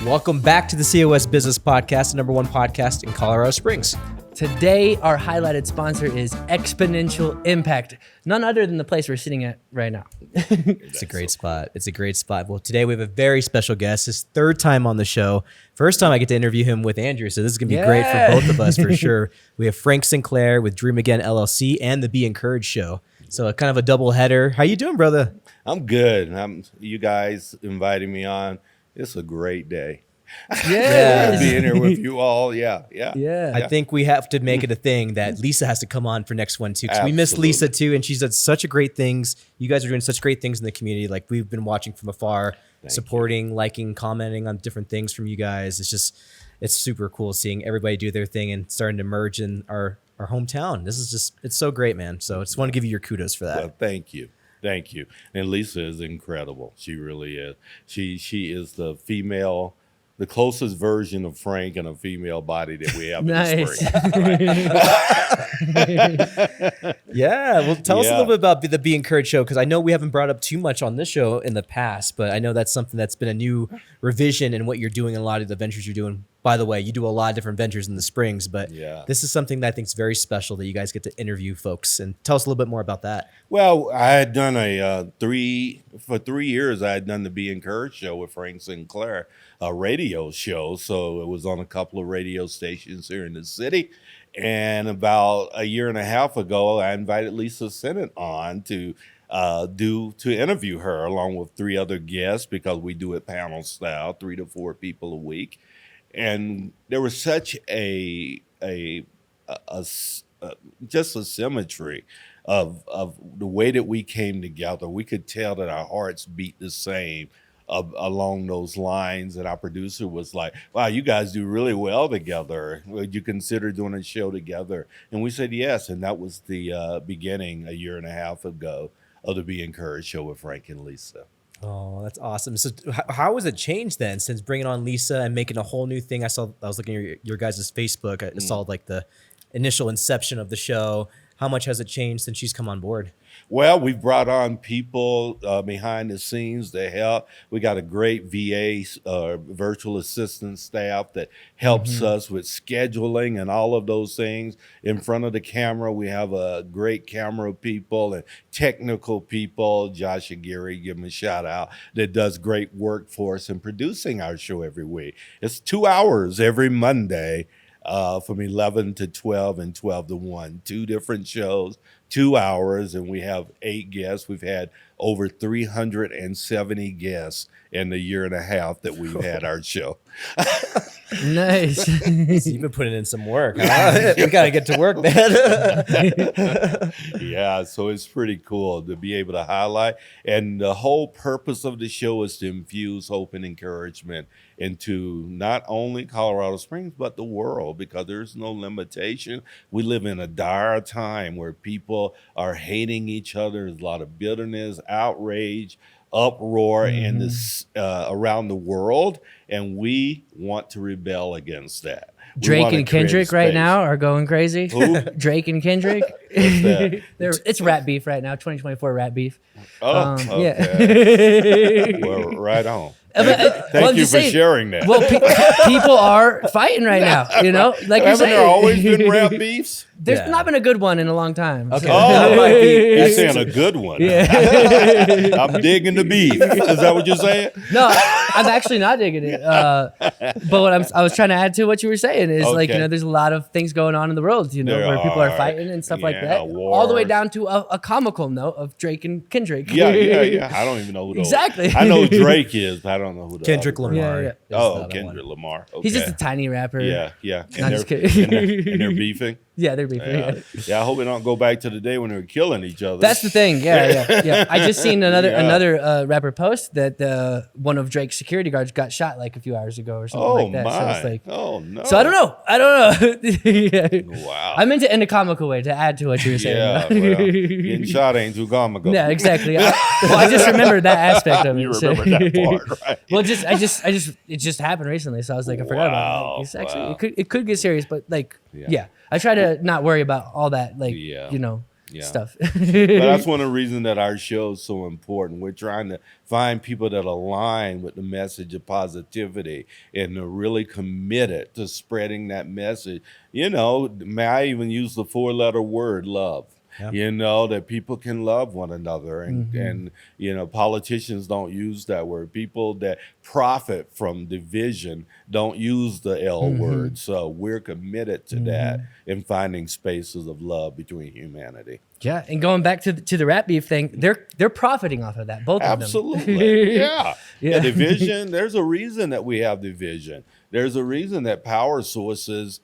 Welcome back to the COS Business Podcast, the number one podcast in Colorado Springs. Today, our highlighted sponsor is Exponential Impact, none other than the place we're sitting at right now. It's a great spot. It's a great spot. Well, today we have a very special guest. His third time on the show. First time I get to interview him with Andrew, so this is going to be great for both of us for sure. We have Frank Sinclair with Dream Again LLC and the Be Encouraged show. So kind of a double header. How you doing, brother? I'm good. You guys inviting me on. It's a great day. Yeah, Being here with you all. Yeah. I think we have to make it a thing that Lisa has to come on for next one too, because we miss Lisa too, and she's done such great things. You guys are doing such great things in the community. Like, we've been watching from afar, supporting, liking, commenting on different things from you guys. It's super cool seeing everybody do their thing and starting to merge in our hometown. It's so great, man. So I just want to give you your kudos for that. Well, thank you. And Lisa is incredible. She really is. She is the closest version of Frank in a female body that we have in the spring. Yeah. Well, tell us a little bit about the Be Encouraged show, because I know we haven't brought up too much on this show in the past, but I know that's something that's been a new revision in what you're doing and a lot of the ventures you're doing. By the way, you do a lot of different ventures in the Springs, but this is something that I think is very special that you guys get to interview folks. And tell us a little bit more about that. Well, I had done for 3 years, I had done the Be Encouraged show with Frank Sinclair, a radio show. So it was on a couple of radio stations here in the city. And about a year and a half ago, I invited Lisa Sennett on to interview her along with 3 other guests, because we do it panel style, 3 to 4 people a week. And there was such just a symmetry of the way that we came together. We could tell that our hearts beat the same along those lines. And our producer was like, wow, you guys do really well together. Would you consider doing a show together? And we said yes. And that was the beginning a year and a half ago of the Be Encouraged show with Frank and Lisa. Oh, that's awesome. So how has it changed then since bringing on Lisa and making a whole new thing? I was looking at your guys' Facebook. I saw like the initial inception of the show. How much has it changed since she's come on board? Well, we've brought on people behind the scenes to help. We got a great VA, virtual assistant staff that helps us with scheduling and all of those things. In front of the camera, we have a great camera people and technical people. Josh Aguirre, give him a shout out, that does great work for us in producing our show every week. It's 2 hours every Monday. From 11 to 12 and 12 to 1, 2 different shows, 2 hours, and we have 8 guests. We've had over 370 guests in the year and a half that we've had our show. Nice. So you've been putting in some work. Huh? We got to get to work, man. Yeah, so it's pretty cool to be able to highlight. And the whole purpose of the show is to infuse hope and encouragement into not only Colorado Springs, but the world, because there's no limitation. We live in a dire time where people are hating each other. There's a lot of bitterness, outrage, uproar in this around the world, and we want to rebel against that. Drake and Kendrick right now are going crazy. Who? Drake and Kendrick. What's that? It's rap beef right now, 2024 rap beef. Oh, okay. Yeah. Well, right on. Thank you for sharing that. Well, people are fighting right now, like you're Haven't saying. there always been rap beefs? There's not been a good one in a long time. Okay. So. Oh, you're saying a good one. Yeah. I'm digging the beef. Is that what you're saying? No, I'm actually not digging it. But what I was trying to add to what you were saying is there's a lot of things going on in the world, where people are fighting and stuff like that. Wars. All the way down to a comical note of Drake and Kendrick. Yeah. I don't even know who those Exactly. I know who Drake is, but I don't know who the Kendrick other- Lamar. Yeah. Oh, Kendrick Lamar. Okay. He's just a tiny rapper. Yeah. Not just kidding. And they're beefing. Yeah, they're beefing. Yeah, I hope we don't go back to the day when they were killing each other. That's the thing. Yeah. I just seen another rapper post that one of Drake's security guards got shot like a few hours ago or something like that. My. So it's like, oh no. So I don't know. Yeah. Wow. I meant it in a comical way to add to what you were saying. Yeah, well, getting shot ain't too comical. Yeah, exactly. I just remembered that aspect of it. You remember that part, right? Well, it just happened recently, so I was like, I forgot about it. It's actually it could get serious, but I try to not worry about all that, stuff. But that's one of the reasons that our show is so important. We're trying to find people that align with the message of positivity and are really committed to spreading that message. May I even use the 4-letter word, love. Yeah. That people can love one another, and politicians don't use that word. People that profit from division don't use the L word. So we're committed to that and finding spaces of love between humanity. Yeah, and going back to the rat beef thing, they're profiting off of that, both of them. Absolutely, yeah. Division. There's a reason that we have division. There's a reason that power sources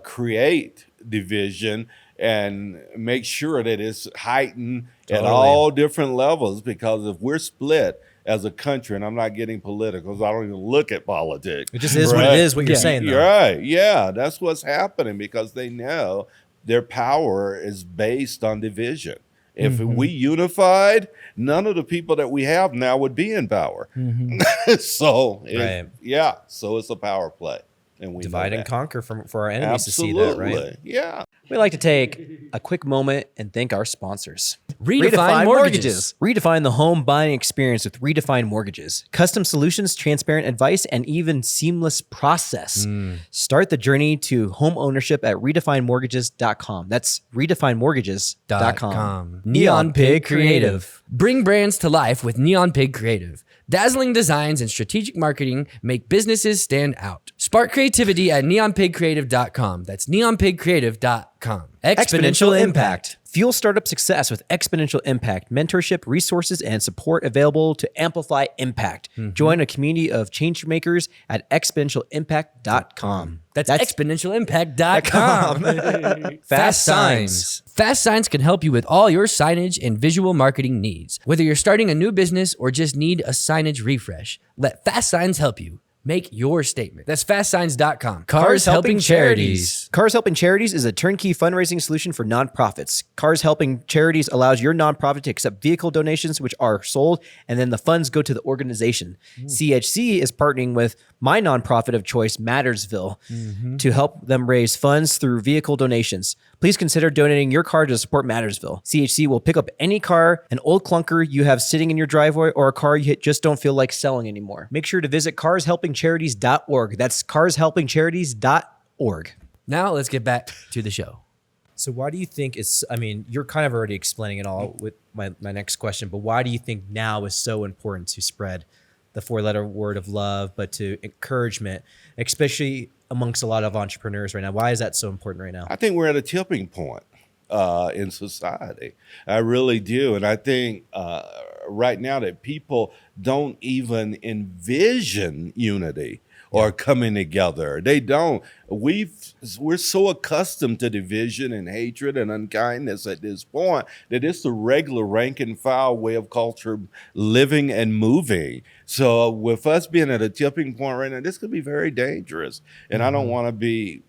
create division and make sure that it's heightened at all different levels, because if we're split as a country, and I'm not getting political, because I don't even look at politics. It just is what it is, what you're saying, though. Right, yeah, that's what's happening, because they know their power is based on division. If we unified, none of the people that we have now would be in power. So it's a power play. And we divide and conquer for our enemies to see that, right? Yeah. We'd like to take a quick moment and thank our sponsors. Redefine Mortgages. Redefine the home buying experience with Redefine Mortgages. Custom solutions, transparent advice, and even seamless process. Start the journey to home ownership at redefinemortgages.com. That's redefinemortgages.com. Neon Pig Creative. Bring brands to life with Neon Pig Creative. Dazzling designs and strategic marketing make businesses stand out. Spark creativity at neonpigcreative.com. That's neonpigcreative.com. Exponential Impact. Fuel startup success with Exponential Impact. Mentorship, resources, and support available to amplify impact. Join a community of change makers at exponentialimpact.com. That's exponentialimpact.com. Fast Signs. Fast Signs can help you with all your signage and visual marketing needs. Whether you're starting a new business or just need a signage refresh, let Fast Signs help you. Make your statement. That's fastsigns.com. Cars Helping Charities. Cars Helping Charities is a turnkey fundraising solution for nonprofits. Cars Helping Charities allows your nonprofit to accept vehicle donations, which are sold, and then the funds go to the organization. CHC is partnering with my nonprofit of choice, Mattersville, to help them raise funds through vehicle donations. Please consider donating your car to support Mattersville. CHC will pick up any car, an old clunker you have sitting in your driveway, or a car you just don't feel like selling anymore. Make sure to visit carshelpingcharities.org. That's carshelpingcharities.org. Now let's get back to the show. So why do you think you're kind of already explaining it all with my next question, but why do you think now is so important to spread the 4-letter word of love, but to encouragement, especially amongst a lot of entrepreneurs right now? Why is that so important right now? I think we're at a tipping point in society. I really do. And I think right now that people don't even envision unity or coming together. They don't. We're so accustomed to division and hatred and unkindness at this point that it's the regular rank and file way of culture living and moving. So with us being at a tipping point right now, this could be very dangerous. And I don't want to be,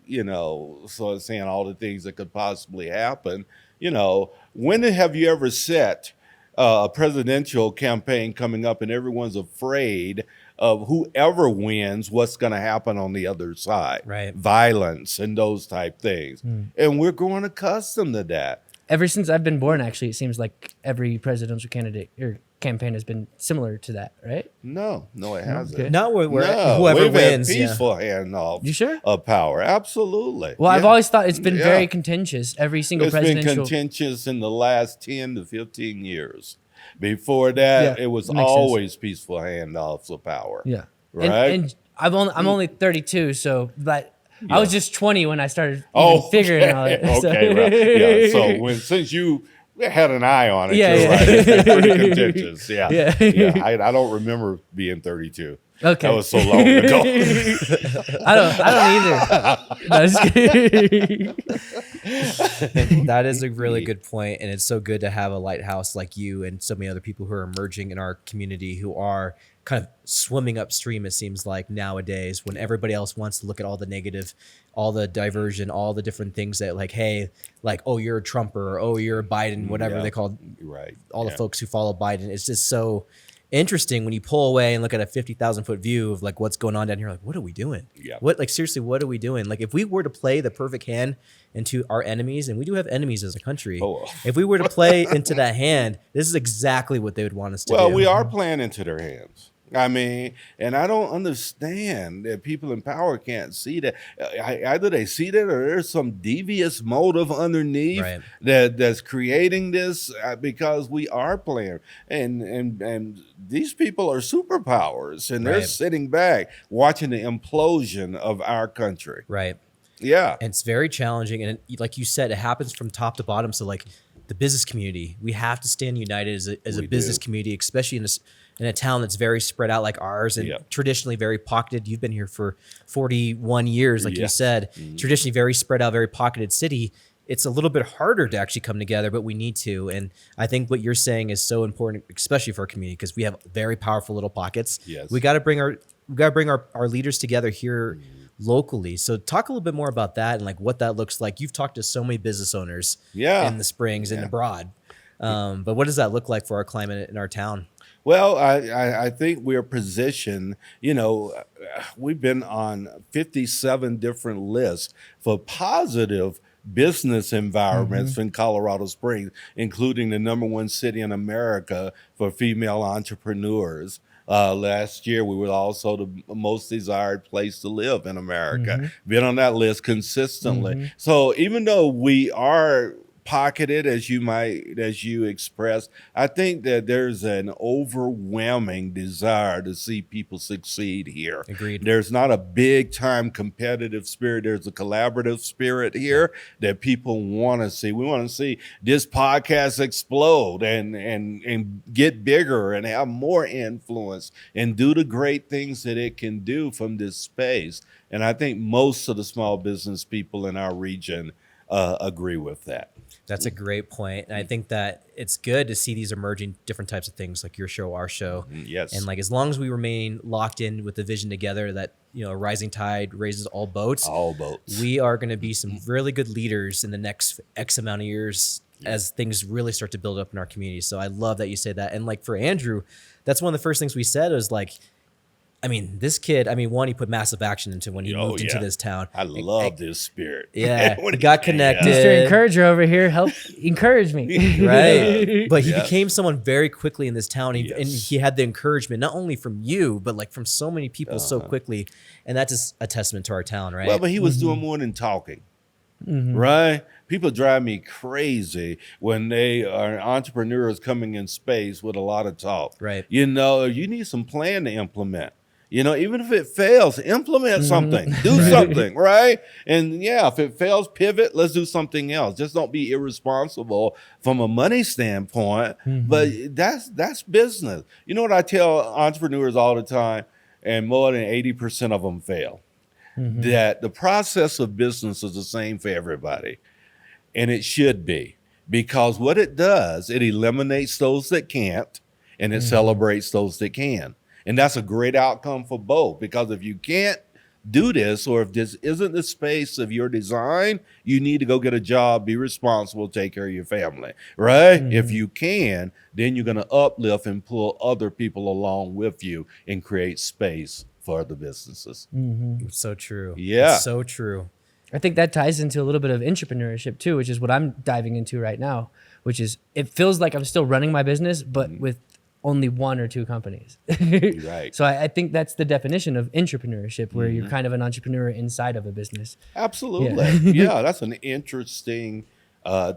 sort of saying all the things that could possibly happen. When have you ever set a presidential campaign coming up and everyone's afraid of whoever wins, what's going to happen on the other side, right? Violence and those type things. And we're growing accustomed to that. Ever since I've been born, actually, it seems like every presidential candidate or campaign has been similar to that, right? No, it hasn't. Okay. No, whoever wins. Peaceful handoff. You sure? Of power. Absolutely. Well, I've always thought it's been very contentious. Every single presidential. It's been contentious in the last 10 to 15 years. Before that, it was always peaceful handoffs of power. Yeah. Right. And I'm only 32, so I was just 20 when I started figuring all it. Okay, right. Yeah. So since you had an eye on it, you're right. It's pretty contentious. Yeah. I don't remember being 32. Okay. That was so long ago. I don't either. No, just kidding. That is a really good point, and it's so good to have a lighthouse like you and so many other people who are emerging in our community who are kind of swimming upstream, it seems like nowadays, when everybody else wants to look at all the negative, all the diversion, all the different things that oh, you're a Trumper, or oh, you're a Biden, whatever they call right. all the folks who follow Biden. It's just so interesting when you pull away and look at a 50,000 foot view of like what's going on down here. Like, what are we doing? Yeah. What, like, seriously, what are we doing? Like, if we were to play the perfect hand into our enemies, and we do have enemies as a country, if we were to play into that hand, this is exactly what they would want us to do. Well, we are playing into their hands. I mean, and I don't understand that people in power can't see that. Either they see that or there's some devious motive underneath that's creating this, because we are playing. And these people are superpowers, and they're sitting back watching the implosion of our country. Right. Yeah. And it's very challenging. And like you said, it happens from top to bottom. So like the business community, we have to stand united as a business community, especially in a town that's very spread out like ours and traditionally very pocketed. You've been here for 41 years, like you said, traditionally very spread out, very pocketed city. It's a little bit harder to actually come together, but we need to. And I think what you're saying is so important, especially for our community, because we have very powerful little pockets. Yes. We got to bring our leaders together here locally. So talk a little bit more about that and like what that looks like. You've talked to so many business owners in the Springs and abroad. But what does that look like for our climate in our town? Well, I think we're positioned, we've been on 57 different lists for positive business environments in Colorado Springs, including the #1 city in America for female entrepreneurs. Last year, we were also the most desired place to live in America. Been on that list consistently. So even though we are pocketed, as you expressed, I think that there's an overwhelming desire to see people succeed here. Agreed. There's not a big time competitive spirit. There's a collaborative spirit here that people want to see. We want to see this podcast explode and get bigger and have more influence and do the great things that it can do from this space. And I think most of the small business people in our region agree with that. That's a great point. And I think that it's good to see these emerging different types of things like your show, our show. Yes. And like, as long as we remain locked in with the vision together that, a rising tide raises all boats. All boats. We are going to be some really good leaders in the next X amount of years as things really start to build up in our community. So I love that you say that. And like for Andrew, that's one of the first things we said was like, this kid, one, he put massive action into when he moved into this town. I love this spirit. Yeah. He got connected. Mr. Encourager over here, help encourage me. Right. But he became someone very quickly in this town. And he had the encouragement, not only from you, but like from so many people so quickly. And that's just a testament to our town, right? Well, but he was doing more than talking. Right? People drive me crazy when they are entrepreneurs coming in space with a lot of talk. Right. You need some plan to implement. Even if it fails, implement something, do something, right? And if it fails, pivot, let's do something else. Just don't be irresponsible from a money standpoint, but that's business. You know what I tell entrepreneurs all the time, and more than 80% of them fail, that the process of business is the same for everybody. And it should be, because what it does, it eliminates those that can't, and it celebrates those that can. And that's a great outcome for both, because if you can't do this, or if this isn't the space of your design, you need to go get a job, be responsible, take care of your family, right? If you can, then you're going to uplift and pull other people along with you and create space for other businesses. So true. Yeah. It's so true. I think that ties into a little bit of entrepreneurship too, which is what I'm diving into right now, which is it feels like I'm still running my business, but with only 1 or 2 companies. Right. So I think that's the definition of entrepreneurship, where you're kind of an entrepreneur inside of a business. Absolutely. Yeah, that's an interesting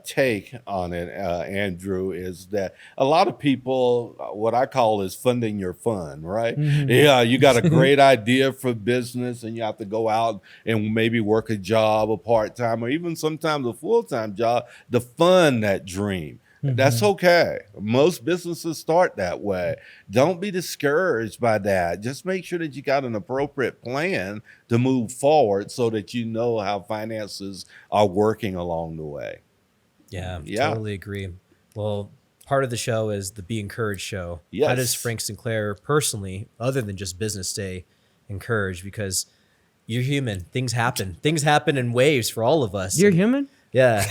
take on it, Andrew, is that a lot of people, what I call is funding your fun, right? Yeah, you got a great idea for business and you have to go out and maybe work a job, a part-time, or even sometimes a full-time job to fund that dream. That's okay. Most businesses start that way. Don't be discouraged by that. Just make sure that you got an appropriate plan to move forward so that you know how finances are working along the way. Yeah, totally agree. Well, part of the show is the Be Encouraged show. Yes. How does Frank Sinclair personally, other than just business, stay encouraged? Because you're human. Things happen. Things happen in waves for all of us. You're human? Yeah.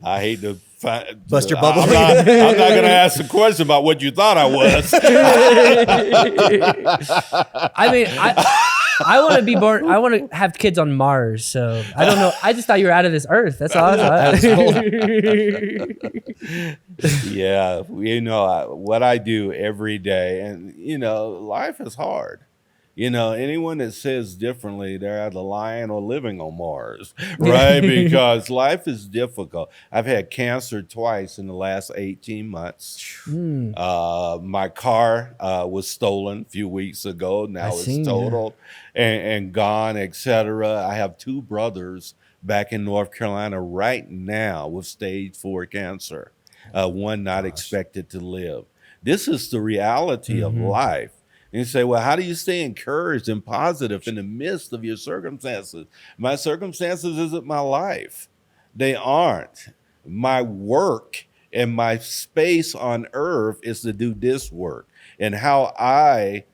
I hate to Bust your bubble. I'm not going to ask a question about what you thought I was. I mean, I want to be born. I want to have kids on Mars. So I don't know. I just thought you were out of this Earth. That's all I thought. Yeah, what I do every day, and life is hard. Anyone that says differently, they're either lying or living on Mars, right? Because life is difficult. I've had cancer twice in the last 18 months. My car was stolen a few weeks ago. Now it's totaled and gone, etc. I have 2 brothers back in North Carolina right now with stage 4 cancer. One not expected to live. This is the reality of life. And you say, well, how do you stay encouraged and positive in the midst of your circumstances? My circumstances isn't my life. They aren't. My work and my space on earth is to do this work. And how I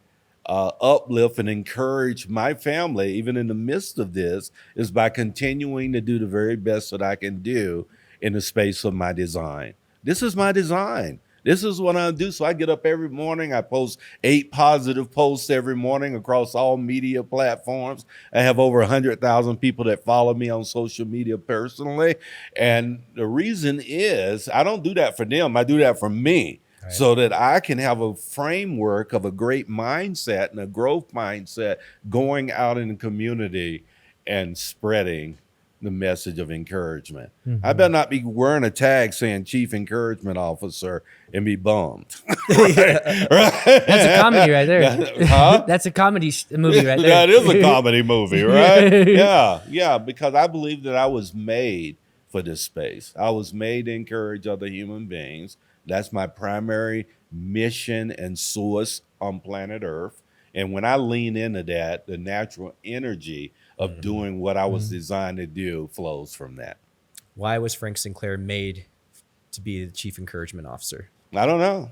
uplift and encourage my family, even in the midst of this, is by continuing to do the very best that I can do in the space of my design. This is my design. This is what I do. So I get up every morning. I post 8 positive posts every morning across all media platforms. I have over 100,000 people that follow me on social media personally. And the reason is I don't do that for them. I do that for me. Right. So that I can have a framework of a great mindset and a growth mindset going out in the community and spreading the message of encouragement. I better not be wearing a tag saying Chief Encouragement Officer and be bummed. Right? That's a comedy right there. Huh? That's a comedy movie right there. That is a comedy movie, right? Yeah, because I believe that I was made for this space. I was made to encourage other human beings. That's my primary mission and source on planet Earth. And when I lean into that, the natural energy of doing what I was designed to do flows from that. Why was Frank Sinclair made to be the Chief Encouragement Officer? I don't know.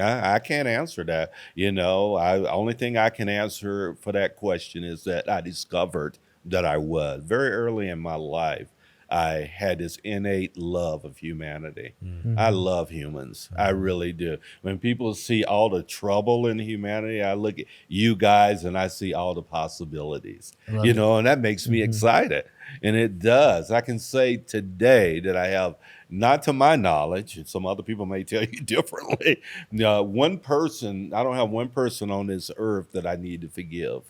I can't answer that. Only thing I can answer for that question is that I discovered that I was. Very early in my life, I had this innate love of humanity. I love humans. I really do. When people see all the trouble in humanity, I look at you guys and I see all the possibilities, and that makes me excited. And it does. I can say today that I have, not to my knowledge, and some other people may tell you differently, I don't have one person on this earth that I need to forgive,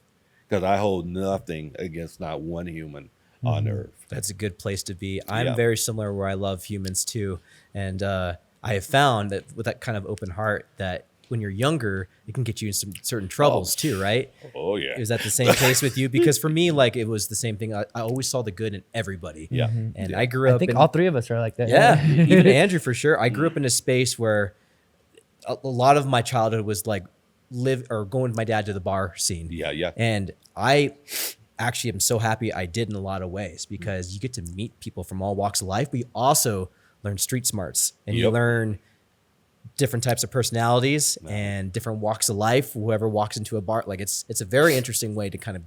because I hold nothing against not one human on earth. That's a good place to be. I'm very similar, where I love humans too. And I have found that with that kind of open heart, that when you're younger, it can get you in some certain troubles too, right? Oh, yeah. Is that the same case with you? Because for me, it was the same thing. I always saw the good in everybody. Yeah. And I grew up I think all 3 of us are like that. Yeah. Even Andrew, for sure. I grew up in a space where a lot of my childhood was going with my dad to the bar scene. Yeah. And I actually am so happy I did in a lot of ways, because you get to meet people from all walks of life, but you also learn street smarts, and you learn different types of personalities and different walks of life. Whoever walks into a bar, it's a very interesting way to kind of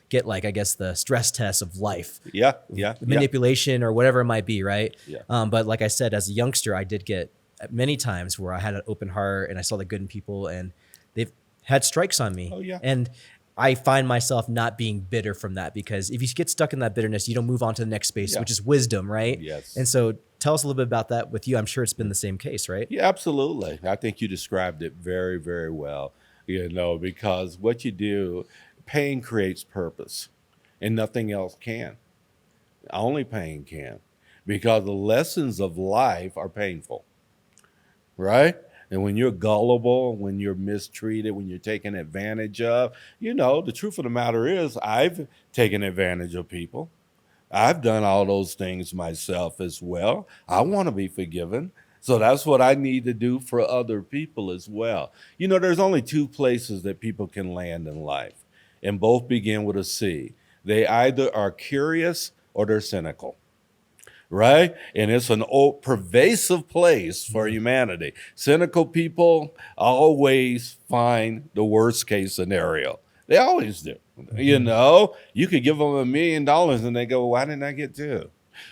get the stress test of life. Yeah. Manipulation or whatever it might be, right? Yeah. But like I said, as a youngster, I did get many times where I had an open heart and I saw the good in people, and they've had strikes on me. Oh, yeah. And I find myself not being bitter from that, because if you get stuck in that bitterness, you don't move on to the next space, which is wisdom, right? Yes. And so tell us a little bit about that with you. I'm sure it's been the same case, right? Yeah, absolutely. I think you described it very, very well, because what you do, pain creates purpose, and nothing else can. Only pain can, because the lessons of life are painful, right? And when you're gullible, when you're mistreated, when you're taken advantage of, the truth of the matter is I've taken advantage of people. I've done all those things myself as well. I want to be forgiven. So that's what I need to do for other people as well. There's only 2 places that people can land in life, and both begin with a C. They either are curious or they're cynical. Right? And it's an old pervasive place for humanity. Cynical people always find the worst case scenario. They always do. You could give them $1 million and they go, why didn't I get 2?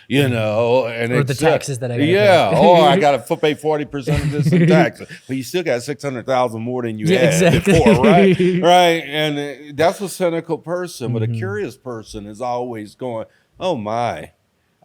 and Or the taxes that I gotta pay. Or I got to pay 40% of this in taxes, but you still got 600,000 more than you had before, right? Right, and that's a cynical person, but a curious person is always going, "Oh my,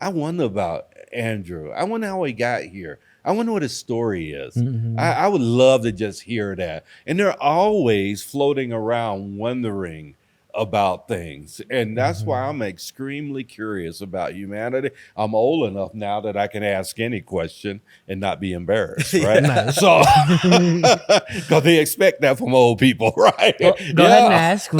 I wonder about Andrew. I wonder how he got here. I wonder what his story is." I would love to just hear that. And they're always floating around wondering about things. And that's why I'm extremely curious about humanity. I'm old enough now that I can ask any question and not be embarrassed, right? Nice. So, because they expect that from old people, right? Well, go ahead and ask.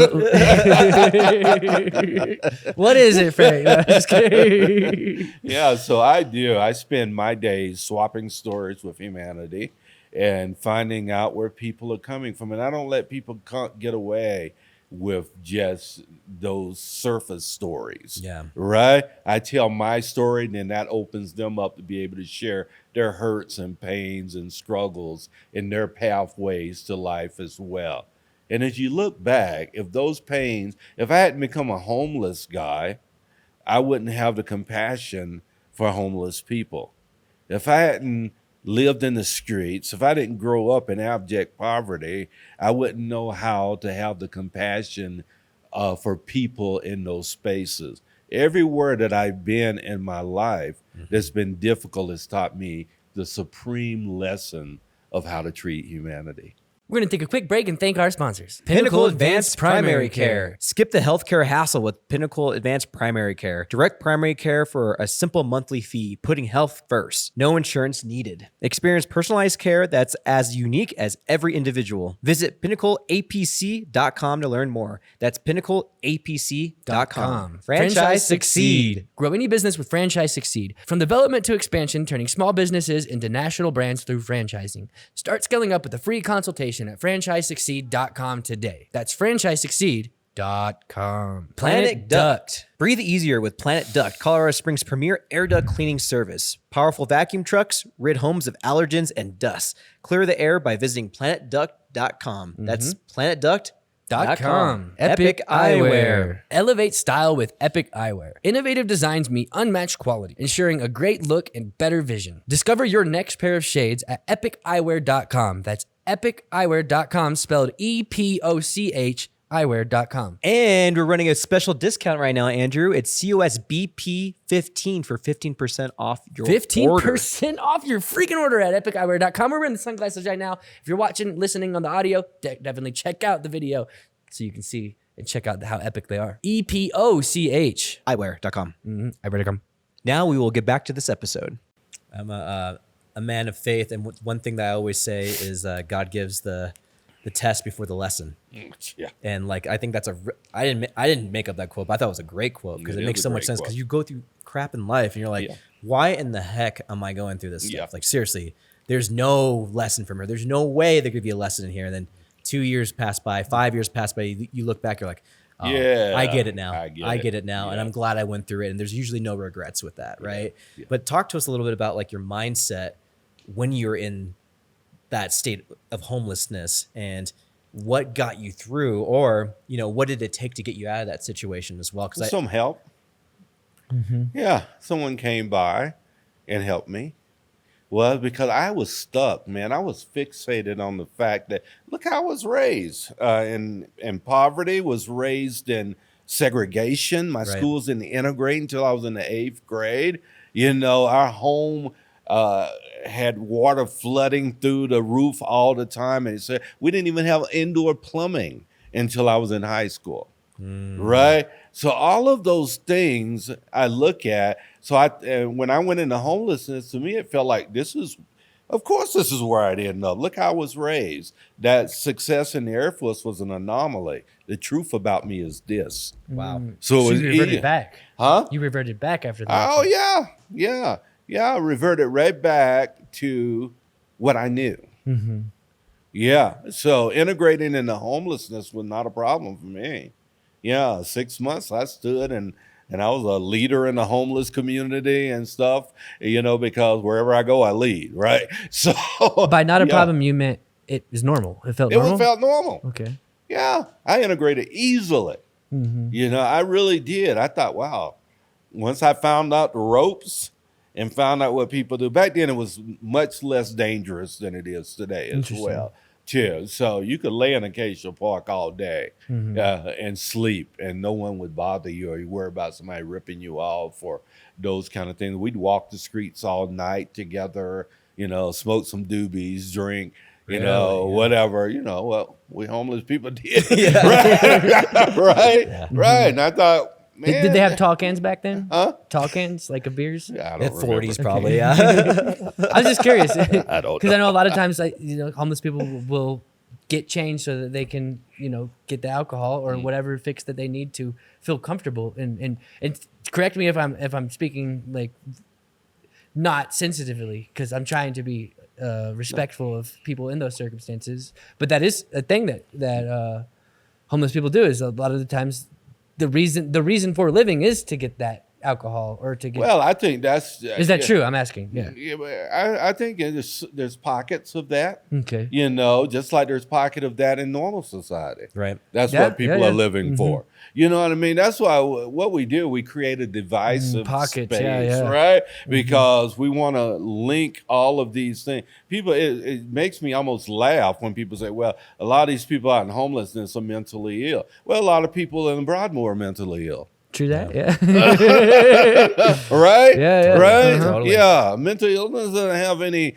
What is it, Frank? No, just kidding. Yeah, so I do. I spend my days swapping stories with humanity and finding out where people are coming from. And I don't let people get away with just those surface stories. Yeah. Right? I tell my story, and then that opens them up to be able to share their hurts and pains and struggles and their pathways to life as well. And as you look back, if I hadn't become a homeless guy, I wouldn't have the compassion for homeless people. If I hadn't lived in the streets, if I didn't grow up in abject poverty, I wouldn't know how to have the compassion for people in those spaces. Everywhere that I've been in my life that's been difficult has taught me the supreme lesson of how to treat humanity. We're going to take a quick break and thank our sponsors. Pinnacle Advanced Primary Care. Skip the healthcare hassle with Pinnacle Advanced Primary Care. Direct primary care for a simple monthly fee, putting health first. No insurance needed. Experience personalized care that's as unique as every individual. Visit pinnacleapc.com to learn more. That's pinnacleapc.com. Franchise Succeed. Grow any business with Franchise Succeed. From development to expansion, turning small businesses into national brands through franchising. Start scaling up with a free consultation at franchisesucceed.com today. That's franchisesucceed.com. Planet Duct. Breathe easier with Planet Duct, Colorado Springs' premier air duct cleaning service. Powerful vacuum trucks rid homes of allergens and dust. Clear the air by visiting planetduct.com. That's planetduct.com. Epic Eyewear. Elevate style with Epic Eyewear. Innovative designs meet unmatched quality, ensuring a great look and better vision. Discover your next pair of shades at epiceyewear.com. That's epiceyewear.com, spelled EPOCH, eyewear.com. And we're running a special discount right now, Andrew. It's COSBP 15 for 15% off your 15% off your freaking order at epiceyewear.com. We're wearing the sunglasses right now. If you're watching, listening on the audio, definitely check out the video so you can see and check out how epic they are. EPOCH. Eyewear.com. Eyewear.com. Now we will get back to this episode. I'm a man of faith, and one thing that I always say is God gives the test before the lesson. Yeah. And like, I think that's I didn't make up that quote, but I thought it was a great quote because it makes so much sense, because you go through crap in life and you're like, why in the heck am I going through this stuff? Like, seriously, there's no lesson from her. There's no way there could be a lesson in here. And then 2 years pass by, 5 years pass by, you look back, you're like, oh, I get it now. I get it now. And I'm glad I went through it. And there's usually no regrets with that, right? Yeah. But talk to us a little bit about like your mindset when you're in that state of homelessness, and what got you through, or, you know, what did it take to get you out of that situation as well? Because some help. Yeah, someone came by and helped me. Well, because I was stuck, man. I was fixated on the fact that, look how I was raised in poverty, was raised in segregation. My schools didn't integrate until I was in the 8th grade. You know, our home had water flooding through the roof all the time. And so we didn't even have indoor plumbing until I was in high school. Right? So all of those things I look at. So when I went into homelessness, to me, it felt like of course this is where I'd end up. Look how I was raised. That success in the Air Force was an anomaly. The truth about me is this. Wow. So you reverted back. Huh? You reverted back after that. Oh, yeah. I reverted right back to what I knew. Yeah. So integrating into homelessness was not a problem for me. Yeah. 6 months I stood and I was a leader in the homeless community and stuff, you know, because wherever I go, I lead. Right. So by not a problem, you meant it was normal. It felt normal? It felt normal. Okay. Yeah. I integrated easily. You know, I really did. I thought, wow, once I found out the ropes and found out what people do, back then it was much less dangerous than it is today as well. Too. So you could lay in Acacia Park all day and sleep, and no one would bother you, or you worry about somebody ripping you off or those kind of things. We'd walk the streets all night together, smoke some doobies, drink, whatever, what we homeless people did. Right? And I thought, man, did they have tall cans back then? Huh? Tall cans, like of beers? I don't remember. 40s probably, yeah. I was just curious. I don't Because I know a lot of times, homeless people will get changed so that they can, get the alcohol or whatever fix that they need to feel comfortable. And correct me if I'm speaking like not sensitively, because I'm trying to be respectful of people in those circumstances. But that is a thing that homeless people do, is a lot of the times the reason for living is to get that alcohol or to get. Well, I think that's. Is that true? I'm asking. Yeah. I think there's pockets of that. Okay. Just like there's pocket of that in normal society. Right. That's what people are living for. You know what I mean? That's why what we do, we create a divisive pockets, space, right? Because we want to link all of these things. People, it makes me almost laugh when people say, well, a lot of these people out in homelessness are mentally ill. Well, a lot of people in Broadmoor are mentally ill. True that, yeah. Right? Yeah. Right? Totally. Yeah. Mental illness doesn't have any,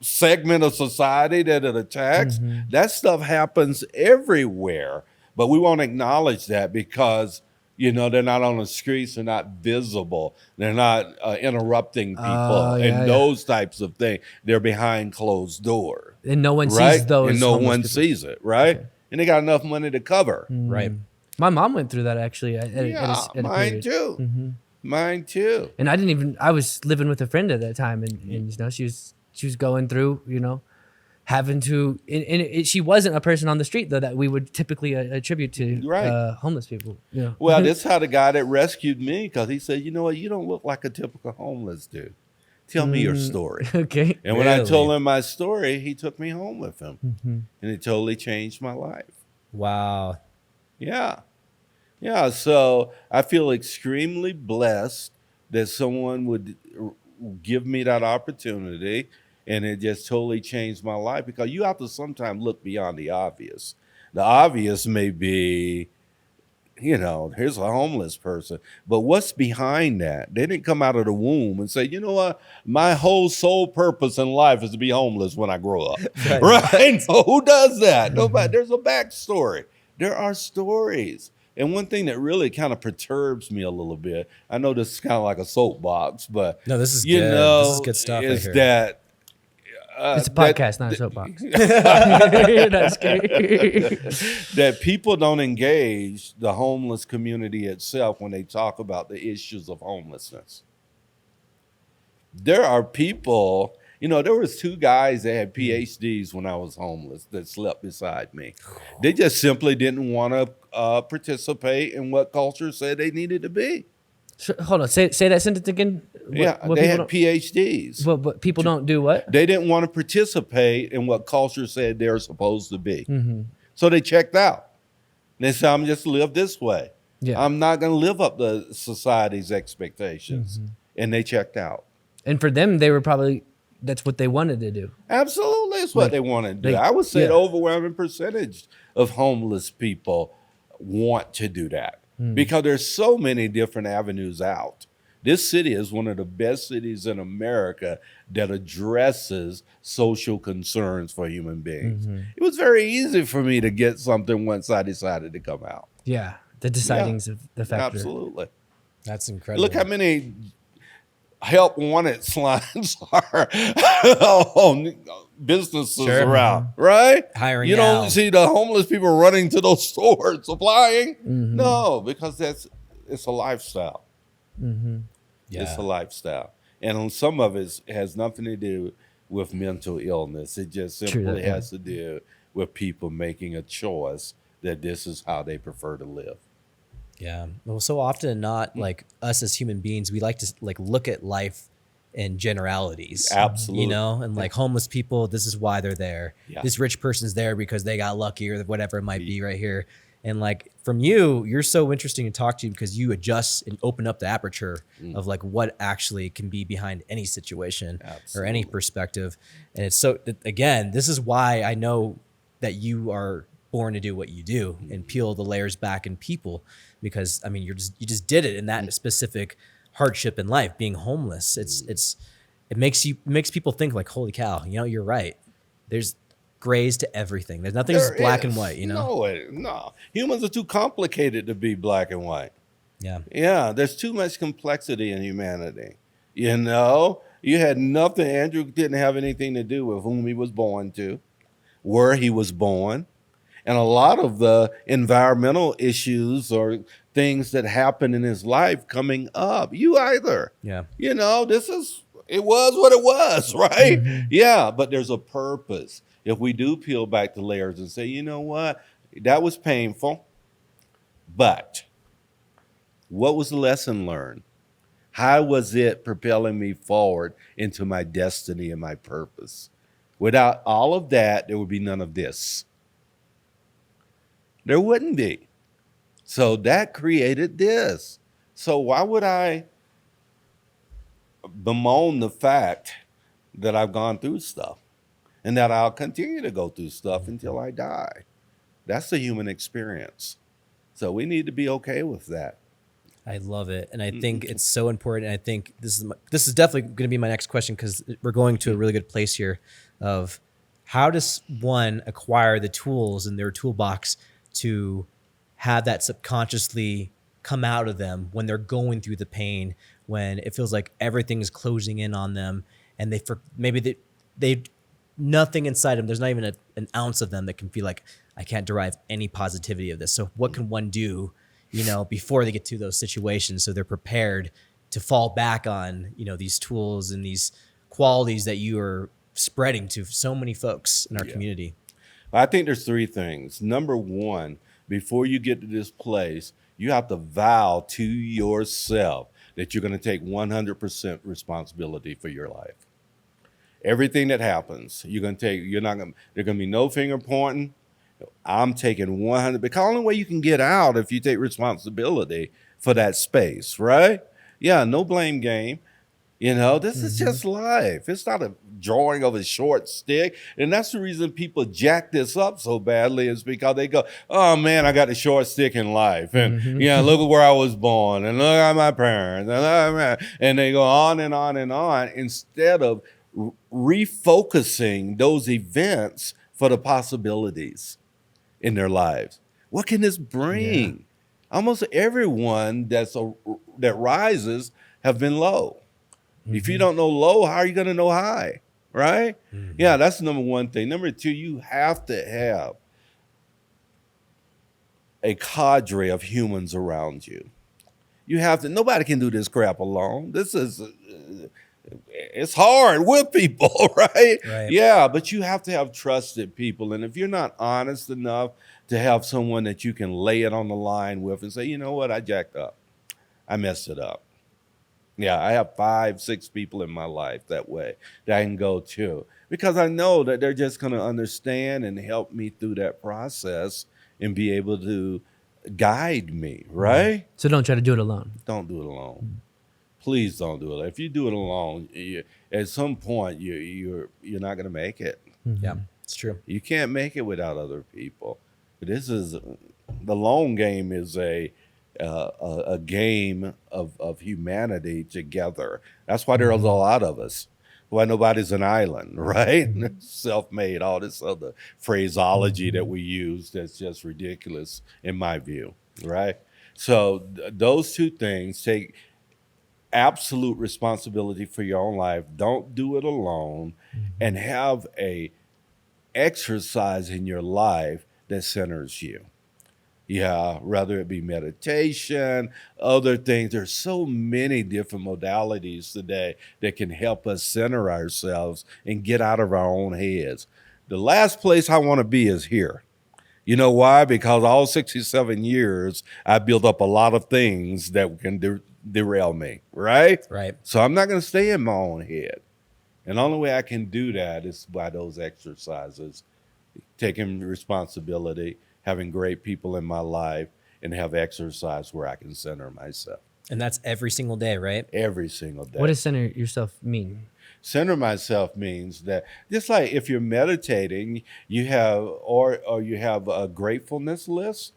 segment of society that it attacks. That stuff happens everywhere. But we won't acknowledge that because, they're not on the streets, they're not visible, they're not interrupting people those types of things. They're behind closed doors. And no one sees those. And no one people. sees it, right? Okay. And they got enough money to cover. Right. My mom went through that actually. At a mine period. too. Mine too. And I was living with a friend at that time, and she was going through, having to, she wasn't a person on the street though that we would typically attribute to homeless people. Yeah. Well, this is how the guy that rescued me, because he said, you know what, you don't look like a typical homeless dude. Tell me your story. Okay. And when I told him my story, he took me home with him, and it totally changed my life. Wow. Yeah. So I feel extremely blessed that someone would give me that opportunity, and it just totally changed my life, because you have to sometimes look beyond the obvious. The obvious may be, here's a homeless person, but what's behind that? They didn't come out of the womb and say, you know what, my whole sole purpose in life is to be homeless when I grow up. Right? So who does that? Nobody. There's a backstory. There are stories. And one thing that really kind of perturbs me a little bit, I know this is kind of like a soapbox, but No, this is good. This is good stuff. Is right here. that It's a podcast, not a soapbox. That's scary. that people don't engage the homeless community itself when they talk about the issues of homelessness. There are people, there was two guys that had PhDs when I was homeless that slept beside me. They just simply didn't want to participate in what culture said they needed to be. Hold on. Say that sentence again. What they had PhDs. But people don't do what? They didn't want to participate in what culture said they're supposed to be. So they checked out. They said, I'm just live this way. Yeah. I'm not going to live up to society's expectations. And they checked out. And for them, they were probably, that's what they wanted to do. Absolutely, it's what they wanted to do. I would say the overwhelming percentage of homeless people want to do that because there's so many different avenues out. This city is one of the best cities in America that addresses social concerns for human beings. It was very easy for me to get something once I decided to come out. Yeah, the decidings of the factor. Absolutely. That's incredible. Look how many help wanted signs are on businesses around, right? Hiring You now. don't see the homeless people running to those stores applying. No, because it's a lifestyle. Yeah. It's a lifestyle. And some of it has nothing to do with mental illness. It just simply has to do with people making a choice that this is how they prefer to live. Yeah. Well, so often not like us as human beings, we like to like look at life in generalities. Absolutely. And like homeless people, this is why they're there. Yeah. This rich person's there because they got lucky or whatever it might be right here. And like from you, you're so interesting to talk to because you adjust and open up the aperture of like what actually can be behind any situation or any perspective. And it's so, again, this is why I know that you are born to do what you do and peel the layers back in people, because I mean, you just did it in that specific hardship in life, being homeless. It makes people think like, holy cow, you know, you're right. There's grays to everything. There's nothing that's black and white, you know? No. Humans are too complicated to be black and white. Yeah. There's too much complexity in humanity. You know, you had nothing. Andrew didn't have anything to do with whom he was born to, where he was born. And a lot of the environmental issues or things that happen in his life coming up, you either. Yeah. You know, it was what it was, right? Yeah, but there's a purpose. If we do peel back the layers and say, you know what, that was painful, but what was the lesson learned? How was it propelling me forward into my destiny and my purpose? Without all of that, there would be none of this. There wouldn't be. So that created this. So why would I bemoan the fact that I've gone through stuff and that I'll continue to go through stuff until I die? That's the human experience. So we need to be okay with that. I love it. And I think it's so important. And I think this is definitely going to be my next question, because we're going to a really good place here of how does one acquire the tools in their toolbox to have that subconsciously come out of them when they're going through the pain, when it feels like everything is closing in on them and they nothing inside them. There's not even an ounce of them that can feel like, I can't derive any positivity of this. So what can one do, you know, before they get to those situations, so they're prepared to fall back on, you know, these tools and these qualities that you are spreading to so many folks in our community? I think there's three things. Number one, before you get to this place, you have to vow to yourself that you're going to take 100% responsibility for your life. Everything that happens, there's going to be no finger pointing. I'm taking 100, because the only way you can get out if you take responsibility for that space, right? Yeah, no blame game. You know, this is just life. It's not a drawing of a short stick. And that's the reason people jack this up so badly, is because they go, oh man, I got the short stick in life. And yeah, look at where I was born, and look at my parents. And they go on and on and on, instead of refocusing those events for the possibilities in their lives. What can this bring? Yeah. Almost everyone that rises have been low. If you don't know low, how are you going to know high, right? Yeah, that's the number one thing. Number two, you have to have a cadre of humans around you. You have to. Nobody can do this crap alone. It's hard with people, right? Yeah, but you have to have trusted people. And if you're not honest enough to have someone that you can lay it on the line with and say, you know what, I jacked up. I messed it up. Yeah, I have 5-6 people in my life that way that I can go to, because I know that they're just going to understand and help me through that process and be able to guide me, right? So don't try to do it alone. Don't do it alone. Please don't do it. If you do it alone, at some point you're not going to make it. Yeah, it's true. You can't make it without other people. The long game is a game of humanity together. That's why there's a lot of us. Why nobody's an island, right? Self-made, all this other phraseology that we use that's just ridiculous in my view, right? So those two things: take absolute responsibility for your own life. Don't do it alone, and have a exercise in your life that centers you. Yeah, whether it be meditation, other things. There's so many different modalities today that can help us center ourselves and get out of our own heads. The last place I want to be is here. You know why? Because all 67 years, I built up a lot of things that can derail me, right? Right. So I'm not going to stay in my own head. And the only way I can do that is by those exercises, taking responsibility, having great people in my life, and have exercise where I can center myself. And that's every single day, right? Every single day. What does center yourself mean? Center myself means that just like if you're meditating, you have or you have a gratefulness list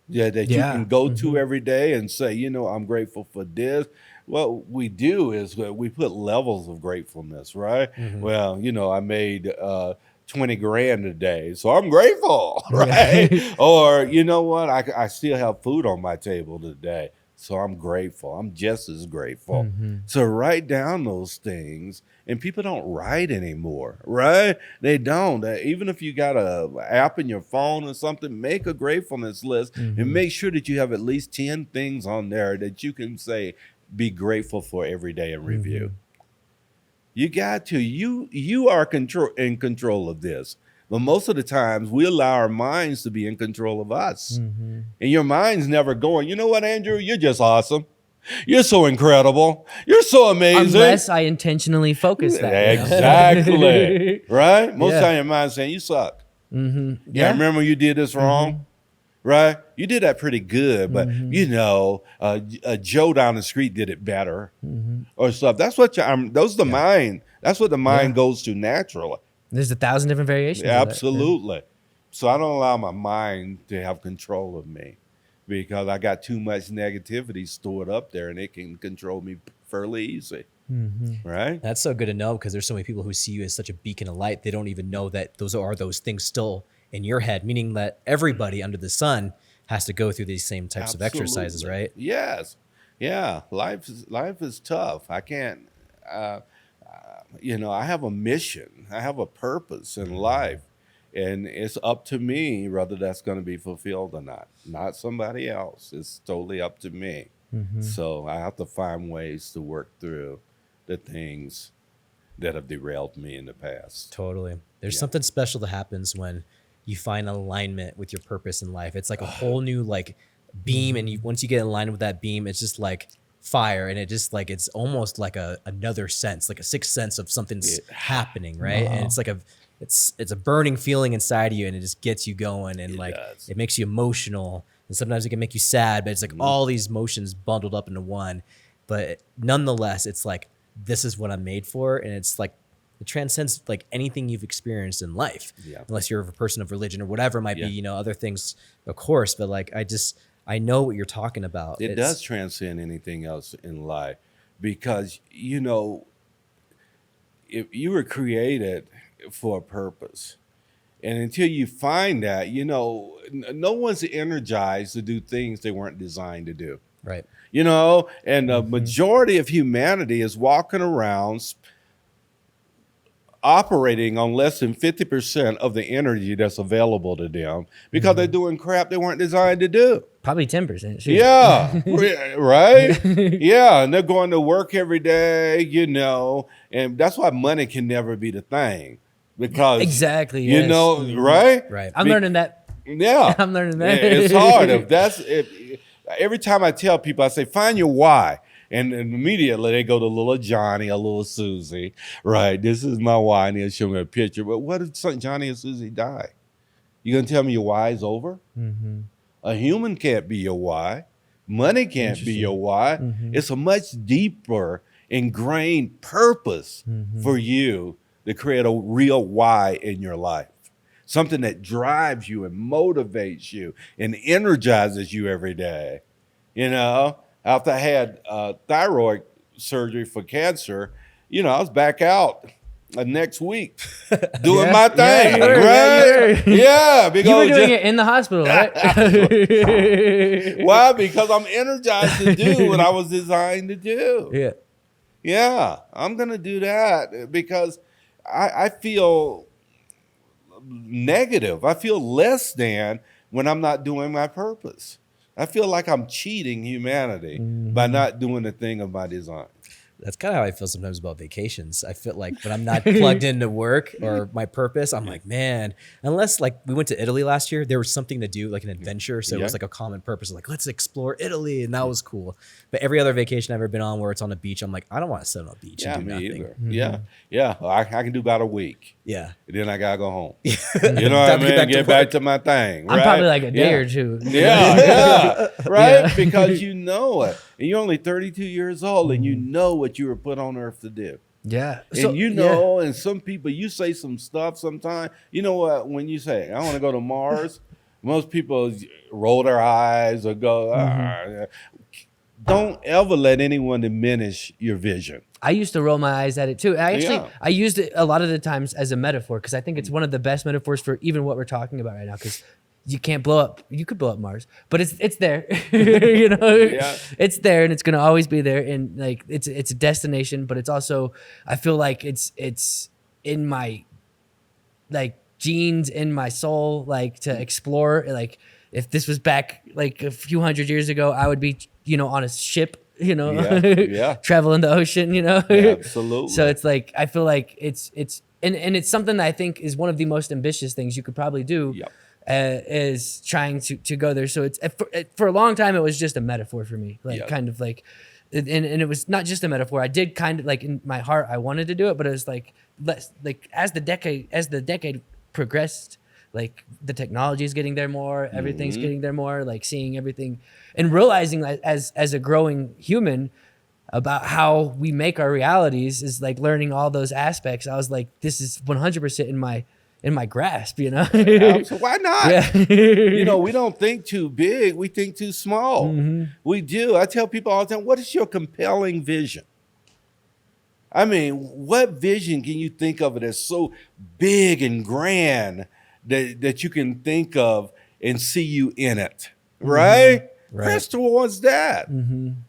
that you can go to every day and say, you know, I'm grateful for this. What we do is we put levels of gratefulness, right? Well, you know, I made 20 grand a day, so I'm grateful, right? Or you know what, I still have food on my table today, so I'm grateful. I'm just as grateful. So write down those things, and people don't write anymore, right? They don't. Even if you got a app in your phone or something, make a gratefulness list and make sure that you have at least 10 things on there that you can say, be grateful for every day and review. You got to. You are in control of this. But most of the times we allow our minds to be in control of us. And your mind's never going, you know what, Andrew? You're just awesome. You're so incredible. You're so amazing. Unless I intentionally focus that. Exactly. Right? Most of the time your mind's saying, you suck. Yeah, remember you did this wrong? Right? You did that pretty good, but you know, Joe down the street did it better, or stuff. That's what those are the mind. That's what the mind goes to naturally. There's 1,000 different variations. Absolutely. So I don't allow my mind to have control of me because I got too much negativity stored up there, and it can control me fairly easy. Right? That's so good to know, because there's so many people who see you as such a beacon of light. They don't even know that those things still in your head, meaning that everybody under the sun has to go through these same types of exercises, right? Yes. Yeah. Life is tough. I can't, you know, I have a mission. I have a purpose in life, and it's up to me whether that's going to be fulfilled or not somebody else. It's totally up to me. So I have to find ways to work through the things that have derailed me in the past. Totally. There's something special that happens when you find alignment with your purpose in life. It's like a whole new like beam, and once you get in line with that beam, it's just like fire, and it just like it's almost like another sense, like a sixth sense of something's happening, right? And it's like it's a burning feeling inside of you, and it just gets you going, and it makes you emotional, and sometimes it can make you sad, but it's like all these emotions bundled up into one. But nonetheless, it's like, this is what I'm made for, and it's like it transcends like anything you've experienced in life, unless you're a person of religion or whatever it might be, you know, other things, of course. But like, I know what you're talking about. It does transcend anything else in life, because, you know, if you were created for a purpose, and until you find that, you know, no one's energized to do things they weren't designed to do. Right. You know, and the majority of humanity is walking around operating on less than 50% of the energy that's available to them, because they're doing crap they weren't designed to do. Probably 10%. Shoot. Yeah, right? Yeah, and they're going to work every day, you know, and that's why money can never be the thing, because exactly, you know, right? I'm learning that. Yeah, I'm learning that. It's hard. Every time I tell people, I say, find your why. And immediately they go to little Johnny or little Susie, right? This is my why, and they'll show me a picture. But what if Johnny and Susie die? You gonna tell me your why is over? A human can't be your why. Money can't be your why. It's a much deeper, ingrained purpose for you to create a real why in your life. Something that drives you and motivates you and energizes you every day. You know, after I had thyroid surgery for cancer, you know, I was back out next week doing my thing, right? Yeah, because you were doing it in the hospital, right? Why? Because I'm energized to do what I was designed to do. Yeah, I'm gonna do that because I feel negative. I feel less than when I'm not doing my purpose. I feel like I'm cheating humanity by not doing the thing of my design. That's kind of how I feel sometimes about vacations. I feel like when I'm not plugged into work or my purpose, I'm like, man, unless like we went to Italy last year, there was something to do, like an adventure. So it was like a common purpose, like let's explore Italy. And that was cool. But every other vacation I've ever been on where it's on a beach, I'm like, I don't want to sit on a beach and do nothing. Either. Yeah. I can do about a week. Yeah. And then I got to go home. You know what I mean? Get back to my thing. Right? I'm probably like a day or two. Yeah. Right? Because you know it. And you're only 32 years old and you know what you were put on earth to do. Yeah. And and some people, you say some stuff sometimes. You know what? When you say, I want to go to Mars, most people roll their eyes or go, Don't ever let anyone diminish your vision. I used to roll my eyes at it too. I used it a lot of the times as a metaphor because I think it's one of the best metaphors for even what we're talking about right now. Because you can't blow up. You could blow up Mars, but it's there. You know, it's there, and it's gonna always be there. And like it's a destination, but it's also I feel like it's in my like genes, in my soul, like to explore. Like if this was back like a few hundred years ago, I would be on a ship. Traveling the ocean. Absolutely. So it's like I feel like it's and it's something that I think is one of the most ambitious things you could probably do. Is trying to go there. So it's for a long time it was just a metaphor for me, like kind of like, and it was not just a metaphor. I did kind of like in my heart I wanted to do it, but it was like as the decade progressed, like the technology is getting there more, everything's getting there more, like seeing everything and realizing like, as a growing human about how we make our realities is like learning all those aspects. I was like, this is 100% in my grasp, So why not? Yeah. We don't think too big. We think too small. We do. I tell people all the time, what is your compelling vision? I mean, what vision can you think of that's so big and grand that you can think of and see you in it, right? Press towards that.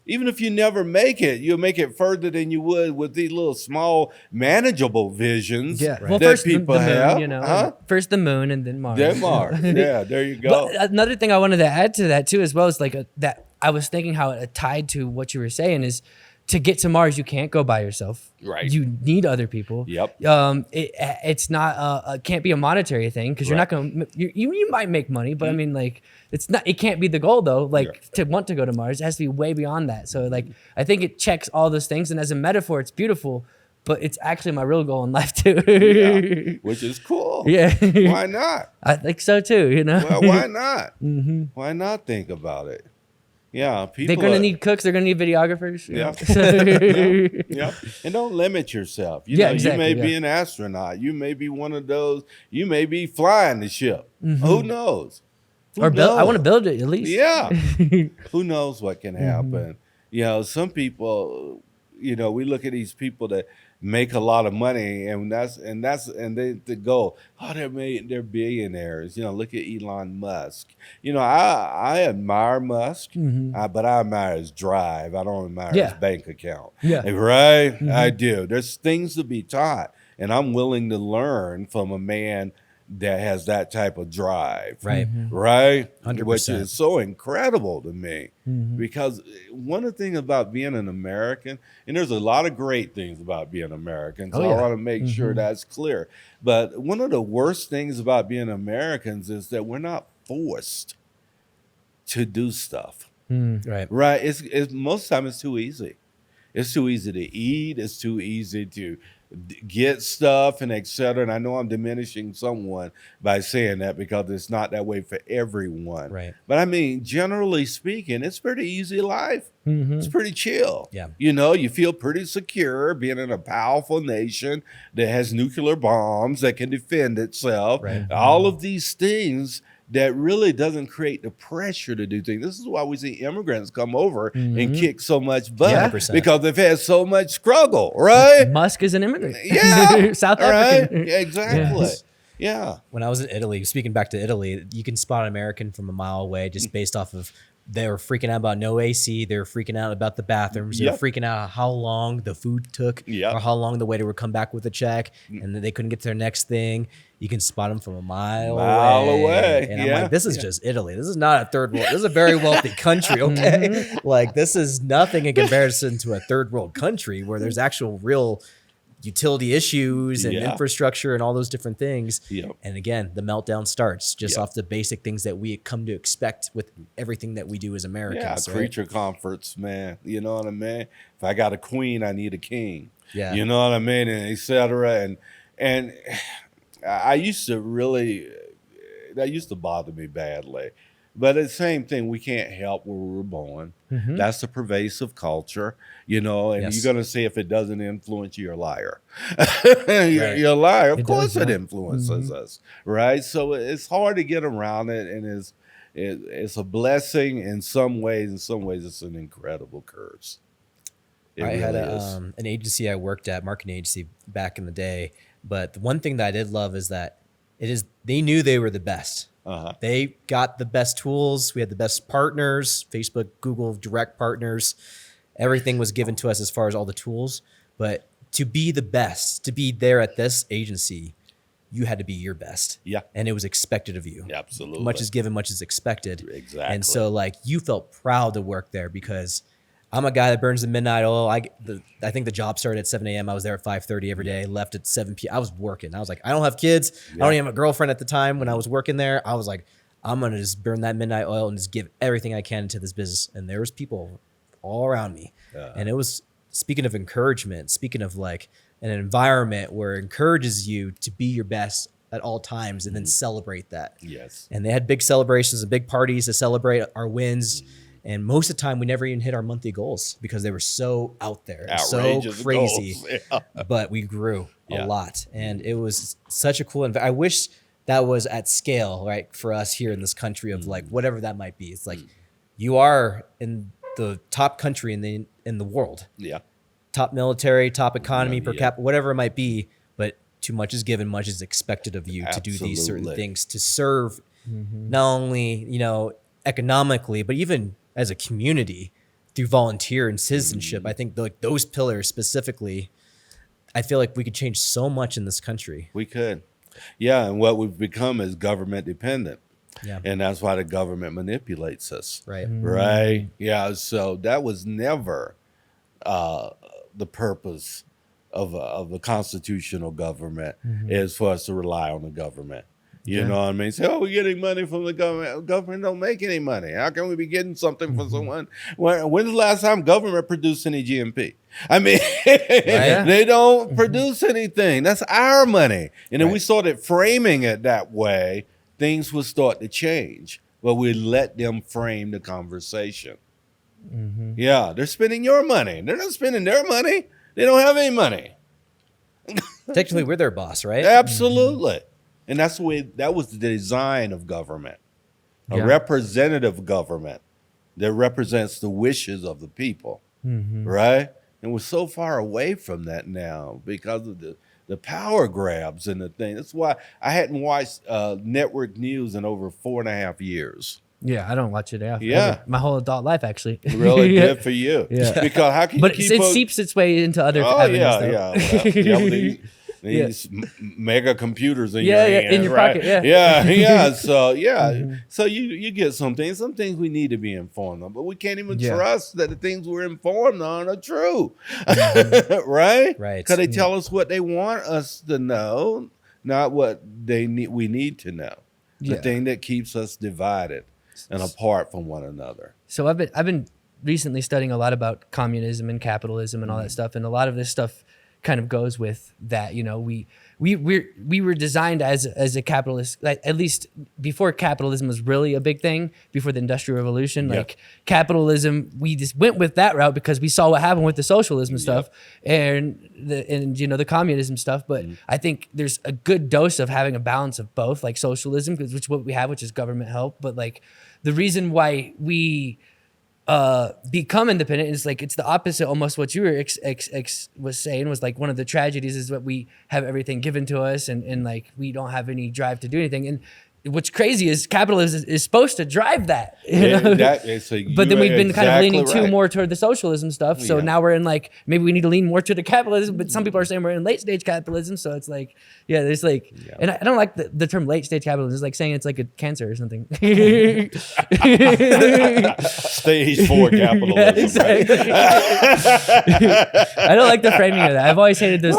Even if you never make it, you'll make it further than you would with these little small, manageable visions that first people the moon, have. First the moon and then Mars. Then Mars. Yeah, there you go. But another thing I wanted to add to that too, as well, is like that I was thinking how it tied to what you were saying is to get to Mars, you can't go by yourself. Right. You need other people. Yep. It's not it can't be a monetary thing because you're not going to you might make money, but I mean like it can't be the goal though. Like to want to go to Mars, it has to be way beyond that. So like I think it checks all those things, and as a metaphor, it's beautiful, but it's actually my real goal in life too. Which is cool. Yeah. Why not? I think so too. Well, why not? Why not think about it? Yeah, people. They're gonna need cooks. They're gonna need videographers. And don't limit yourself. You may be an astronaut. You may be one of those. You may be flying the ship. Who knows? I want to build it at least. Yeah. Who knows what can happen? Some people. We look at these people that make a lot of money, and they go, they're billionaires. Look at Elon Musk. I admire Musk, but I admire his drive. I don't admire his bank account. Right? I do. There's things to be taught, and I'm willing to learn from a man that has that type of drive, right? 100%. Which is so incredible to me, because one of the things about being an American, and there's a lot of great things about being American, so I want to make sure that's clear. But one of the worst things about being Americans is that we're not forced to do stuff, right? It's most of the time it's too easy. It's too easy to eat. It's too easy to get stuff and etc. And I know I'm diminishing someone by saying that because it's not that way for everyone. Right. But I mean, generally speaking, it's pretty easy life. It's pretty chill. Yeah. You feel pretty secure being in a powerful nation that has nuclear bombs that can defend itself. Right. All of these things that really doesn't create the pressure to do things. This is why we see immigrants come over and kick so much butt, because they've had so much struggle, right? Musk is an immigrant. Yeah. South African. Right? Exactly. Yes. Yeah. When I was in Italy, speaking back to Italy, you can spot an American from a mile away just based off of They were freaking out about no AC. They were freaking out about the bathrooms. They were freaking out how long the food took or how long the waiter would come back with a check, and then they couldn't get to their next thing. You can spot them from a mile away. And I'm like, this is just Italy. This is not a third world. This is a very wealthy country, okay? Like, this is nothing in comparison to a third world country where there's actual real utility issues and infrastructure and all those different things. And again, the meltdown starts just off the basic things that we come to expect with everything that we do as Americans. Creature comforts, man. You know what I mean? If I got a queen, I need a king. Yeah. You know what I mean? And et cetera. And I used to really, that used to bother me badly. But it's the same thing. We can't help where we were born. That's the pervasive culture, you know, and you're going to say if it doesn't influence you, you're a liar. You're a liar. Of course it influences us, right? So it's hard to get around it, and it's a blessing in some ways. In some ways, it's an incredible curse. I had an agency I worked at, marketing agency back in the day. But the one thing that I did love is that they knew they were the best. They got the best tools. We had the best partners, Facebook, Google, direct partners. Everything was given to us as far as all the tools. But to be the best, to be there at this agency, you had to be your best. Yeah. And it was expected of you. Absolutely. Much is given, much is expected. Exactly. And so like you felt proud to work there because I'm a guy that burns the midnight oil. I think the job started at 7 a.m. I was there at 5:30 every day, left at 7 p.m. I was working. I was like, I don't have kids. I don't even have a girlfriend at the time when I was working there. I was like, I'm going to just burn that midnight oil and just give everything I can into this business. And there was people all around me. And it was, speaking of encouragement, speaking of like an environment where it encourages you to be your best at all times and then celebrate that. Yes. And they had big celebrations and big parties to celebrate our wins. And most of the time, we never even hit our monthly goals because they were so out there, outrageous, so crazy. But we grew a lot, and it was such a cool. I wish that was at scale, right, for us here in this country of like whatever that might be. It's like you are in the top country in the world, top military, top economy per capita, whatever it might be. But too much is given, much is expected of you to do these certain things to serve, not only economically, but even as a community through volunteer and citizenship. I think like those pillars specifically, I feel like we could change so much in this country. We could. Yeah. And what we've become is government dependent. Yeah. And that's why the government manipulates us. Right. Right. Yeah. So that was never the purpose of a constitutional government is for us to rely on the government. You know what I mean? Say, oh, we're getting money from the government. Government don't make any money. How can we be getting something from someone? When's the last time government produced any GMP? I mean, they don't produce anything. That's our money. And if we started framing it that way, things would start to change. But we let them frame the conversation. Yeah, they're spending your money. They're not spending their money. They don't have any money. Technically, we're their boss, right? Absolutely. And that was the design of government, a representative government that represents the wishes of the people, right? And we're so far away from that now because of the power grabs and the thing. That's why I hadn't watched network news in over 4.5 years. Yeah, I don't watch it ever. My whole adult life, actually. Really good for you. Yeah. Because how can you keep it seeps its way into other avenues, Well, these mega computers in your hand, in your pocket, So you get some things we need to be informed on, but we can't even trust that the things we're informed on are true, right? Because they tell us what they want us to know, not what we need to know. The thing that keeps us divided and apart from one another. So I've been recently studying a lot about communism and capitalism and all that stuff, and a lot of this stuff kind of goes with that. We were designed as a capitalist, like, at least before capitalism was really a big thing, before the Industrial Revolution. Like capitalism, we just went with that route because we saw what happened with the socialism stuff and the communism stuff. But I think there's a good dose of having a balance of both, like socialism, which is what we have, which is government help. But like the reason why we become independent is like it's the opposite almost what you were was saying was like one of the tragedies is that we have everything given to us and like we don't have any drive to do anything. And what's crazy is capitalism is supposed to drive that. You know? But then we've been kind of leaning too more toward the socialism stuff. So now we're in like, maybe we need to lean more to the capitalism, but some people are saying we're in late stage capitalism. So it's like, there's like, and I don't like the term late stage capitalism. It's like saying it's like a cancer or something. Stage 4 capitalism. Yeah, exactly. I don't like the framing of that. I've always hated this.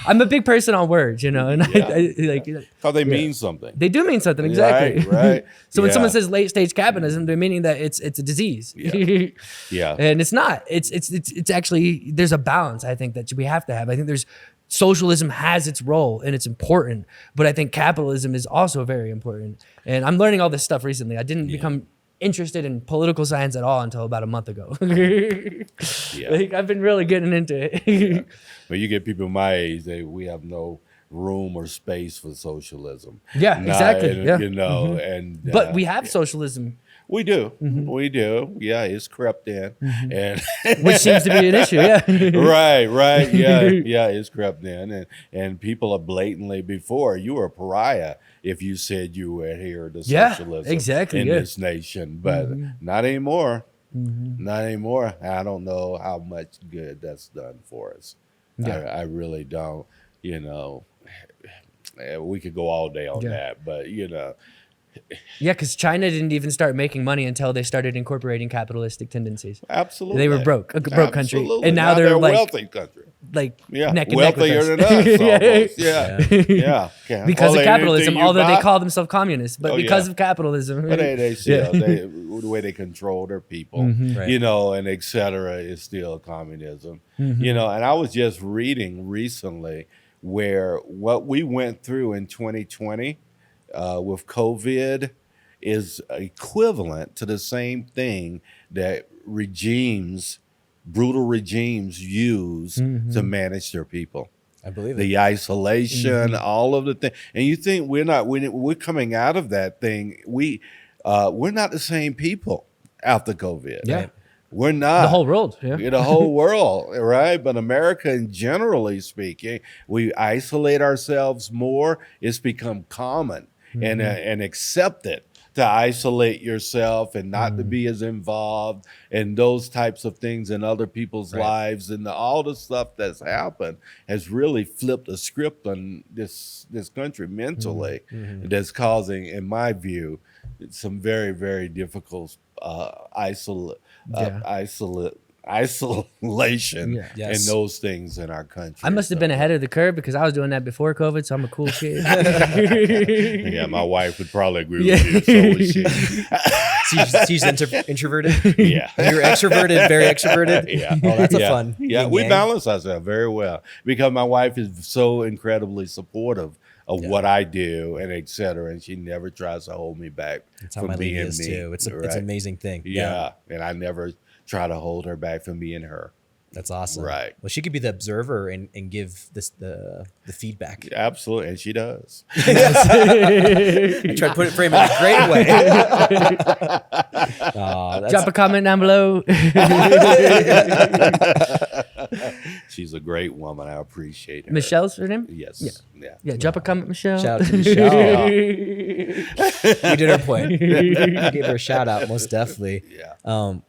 I'm a big person on words, and I like how they mean something. They do mean something, exactly. Right. So when someone says late stage capitalism, they're meaning that it's a disease. Yeah. And it's not. It's actually, there's a balance, I think, that we have to have. I think socialism has its role and it's important, but I think capitalism is also very important. And I'm learning all this stuff recently. I didn't become interested in political science at all until about a month ago. Like, I've been really getting into it. But you get people my age, we have no room or space for socialism. Yeah, exactly. But we have socialism. We do. We do. Yeah, it's crept in. And which seems to be an issue, Right. Yeah, it's crept in. And people are blatantly, before, you were a pariah if you said you were adhere to socialism in this nation. But not anymore. Not anymore. I don't know how much good that's done for us. I really don't. We could go all day on that, but Yeah, because China didn't even start making money until they started incorporating capitalistic tendencies. Absolutely. They were broke, a broke country. And now they're a like wealthy country. Like neck and wealthier neck with us. Than us, Yeah. Because of capitalism, although they call themselves communists, but because of capitalism. But they still, the way they control their people, and et cetera, is still communism. And I was just reading recently where what we went through in 2020 with COVID is equivalent to the same thing that brutal regimes use to manage their people. I believe it. The isolation, all of the things. And you think we're coming out of that thing. We're not the same people after COVID. Yeah. Right? We're not. The whole world. Yeah. The whole world, right? But America, and generally speaking, we isolate ourselves more. It's become common and accepted to isolate yourself and not to be as involved and those types of things in other people's lives, and all the stuff that's happened has really flipped a script on this country mentally. That's causing, in my view, some very, very difficult isolation and those things in our country. I must have been ahead of the curve because I was doing that before COVID, so I'm a cool kid. Yeah, my wife would probably agree with you. So was she. She's introverted. Yeah, you're extroverted, very extroverted. Yeah, oh, that's a fun. Yeah, we balance ourselves very well because my wife is so incredibly supportive of what I do and et cetera, and she never tries to hold me back from being me. Too. It's an amazing thing. Yeah, and I never try to hold her back from being her. That's awesome. Right. Well, she could be the observer and give the feedback. Absolutely, and she does. I try to frame it in a great way. Drop a comment down below. She's a great woman. I appreciate her. Michelle's her name? Yes. Yeah. Drop a comment, Michelle. Shout out to Michelle. We did our point. Gave her a shout out, most definitely. Yeah.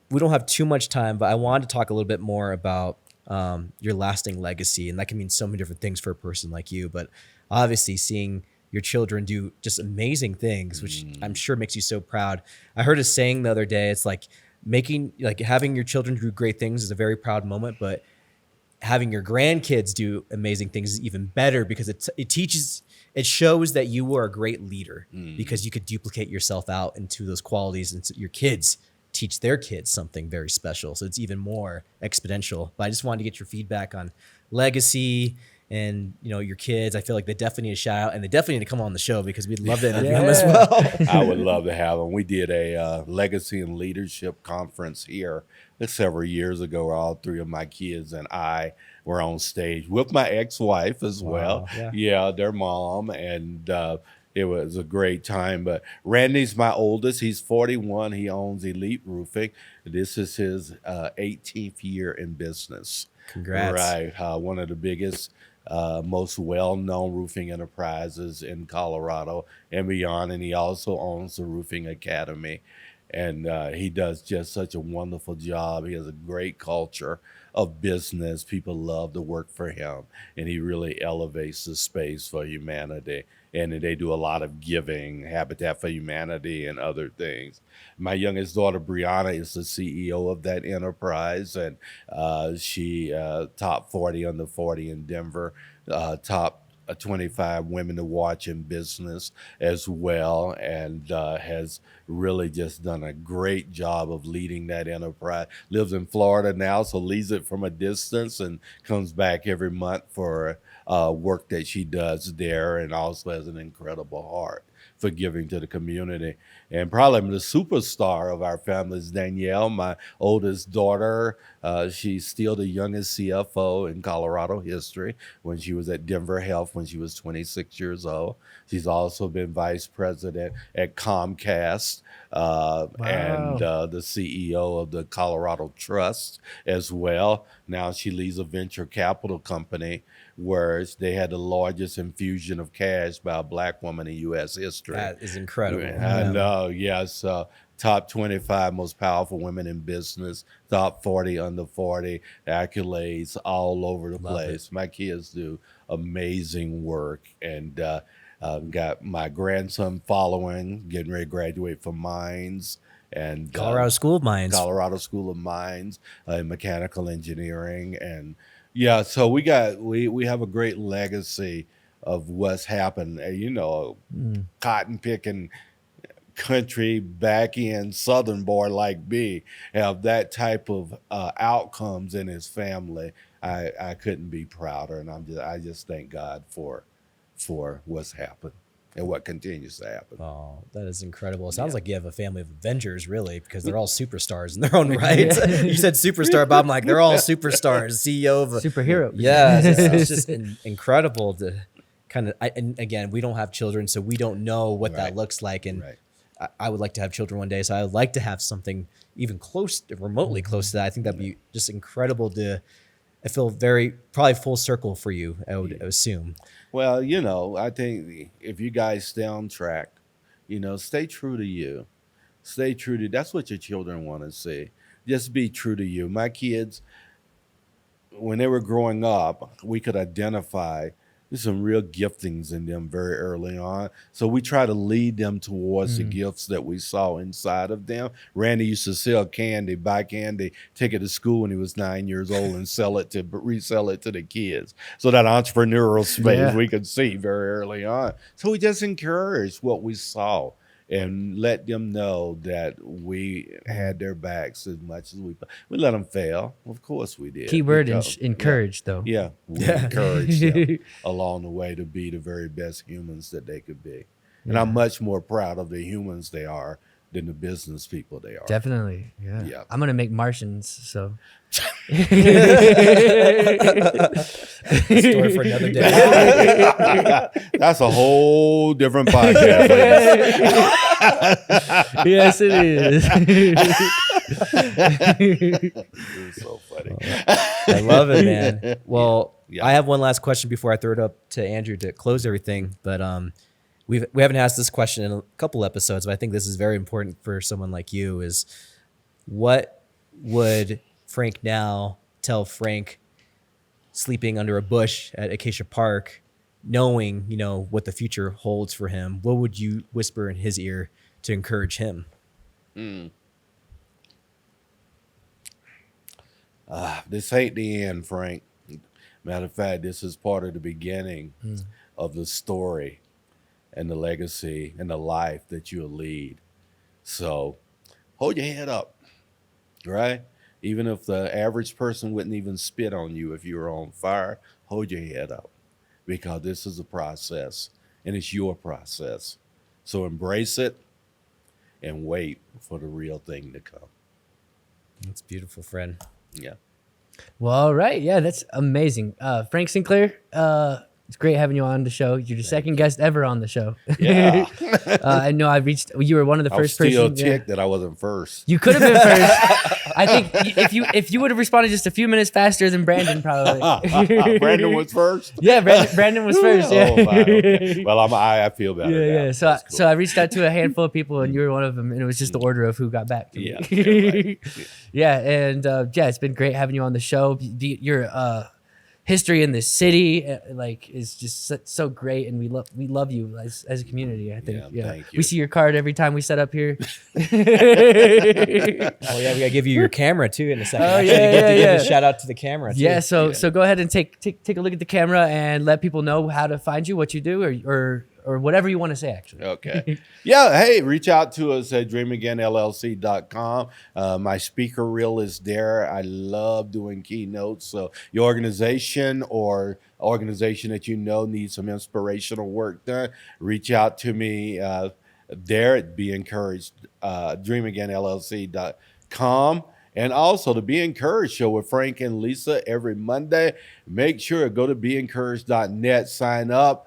We don't have too much time, but I wanted to talk a little bit more about your lasting legacy, and that can mean so many different things for a person like you. But obviously, seeing your children do just amazing things, which I'm sure makes you so proud. I heard a saying the other day. It's like having your children do great things is a very proud moment, but having your grandkids do amazing things is even better because it shows that you were a great leader because you could duplicate yourself out into those qualities, and your kids teach their kids something very special. So it's even more exponential. But I just wanted to get your feedback on legacy and your kids. I feel like they definitely need a shout out, and they definitely need to come on the show because we'd love to interview them as well. I would love to have them. We did a legacy and leadership conference here several years ago where all three of my kids and I were on stage with my ex-wife as well. Yeah, their mom, and it was a great time. But Randy's my oldest. He's 41. He owns Elite Roofing. This is his 18th year in business. Congrats. Right. One of the biggest most well-known roofing enterprises in Colorado and beyond. And he also owns the Roofing Academy. And he does just such a wonderful job. He has a great culture of business. People love to work for him, and he really elevates the space for humanity. And they do a lot of giving, Habitat for Humanity and other things. My youngest daughter, Brianna, is the CEO of that enterprise, and she top 40 under 40 in Denver, top 25 women to watch in business as well, and has really just done a great job of leading that enterprise. Lives in Florida now, so leads it from a distance and comes back every month for work that she does there, and also has an incredible heart for giving to the community. And probably the superstar of our family is Danielle, my oldest daughter. She's still the youngest CFO in Colorado history when she was at Denver Health when she was 26 years old. She's also been vice president at Comcast and the CEO of the Colorado Trust as well. Now she leads a venture capital company where they had the largest infusion of cash by a Black woman in U.S. history. That is incredible. I know, yes. Top 25 most powerful women in business, top 40 under 40, accolades all over the place. My kids do amazing work, and got my grandson following, getting ready to graduate from Mines. And Colorado School of Mines. Colorado School of Mines in mechanical engineering. And yeah, so we have a great legacy of what's happened. Cotton picking country back in Southern boy like me have that type of outcomes in his family. I couldn't be prouder, and I just thank God for what's happened and what continues to happen. Oh, that is incredible. It sounds like you have a family of Avengers, really, because they're all superstars in their own right. You said superstar, but I'm like, they're all superstars. CEO of Superhero. Yeah, it's just incredible to kind of. And again, we don't have children, so we don't know what that looks like. And I would like to have children one day, so I would like to have something even remotely close to that. I think that'd be just incredible to. I feel probably full circle for you, I would assume. Well, I think if you guys stay on track, stay true to you. Stay true to, that's what your children want to see. Just be true to you. My kids, when they were growing up, we could identify there's some real giftings in them very early on. So we try to lead them towards the gifts that we saw inside of them. Randy used to sell candy, buy candy, take it to school when he was 9 years old and resell it to the kids. So that entrepreneurial space we could see very early on. So we just encouraged what we saw and let them know that we had their backs as much as we let them fail. Of course we did. Keyword encourage, though. Yeah, we encouraged them along the way to be the very best humans that they could be. And I'm much more proud of the humans they are than the business people they are. Definitely. Yeah. I'm going to make Martians, so. Story for another day. That's a whole different podcast. Yes, it is. It's so funny. I love it, man. Well, I have one last question before I throw it up to Andrew to close everything. But we haven't asked this question in a couple episodes, but I think this is very important for someone like you. Is what would Frank now tell Frank sleeping under a bush at Acacia Park, knowing what the future holds for him? What would you whisper in his ear to encourage him? This ain't the end, Frank. Matter of fact, this is part of the beginning of the story and the legacy and the life that you'll lead. So hold your head up, right? Even if the average person wouldn't even spit on you if you were on fire, hold your head up, because this is a process and it's your process. So embrace it and wait for the real thing to come. That's beautiful, friend. Yeah. Well, all right. Yeah, that's amazing. Frank Sinclair, It's great having you on the show. You're the second guest ever on the show. Yeah. I know you were one of the first I'm still person. ticked that I wasn't first. You could have been first. I think if you would have responded just a few minutes faster than Brandon, probably. Brandon was first. Yeah, Brandon was first. Yeah. Oh, wow. Okay. Well, I feel better. Yeah, now. yeah. That's cool. So I reached out to a handful of people, and you were one of them, and it was just the order of who got back to me. Yeah, right. Yeah, and it's been great having you on the show. Your history in this city is just so great, and we love you as a community. I think. Yeah, thank you. We see your card every time we set up here. Oh yeah, we gotta give you your camera too in a second. Oh, Actually, yeah, you get to yeah, give yeah. a shout out to the camera. Too. Yeah, so go ahead and take a look at the camera and let people know how to find you, what you do, or whatever you want to say. Actually. Okay. Yeah. Hey, reach out to us at dreamagainllc.com. My speaker reel is there. I love doing keynotes. So your organization or organization that you know needs some inspirational work done, reach out to me there at Be Encouraged, dreamagainllc.com. And also the Be Encouraged show with Frank and Lisa every Monday. Make sure to go to beencouraged.net, sign up.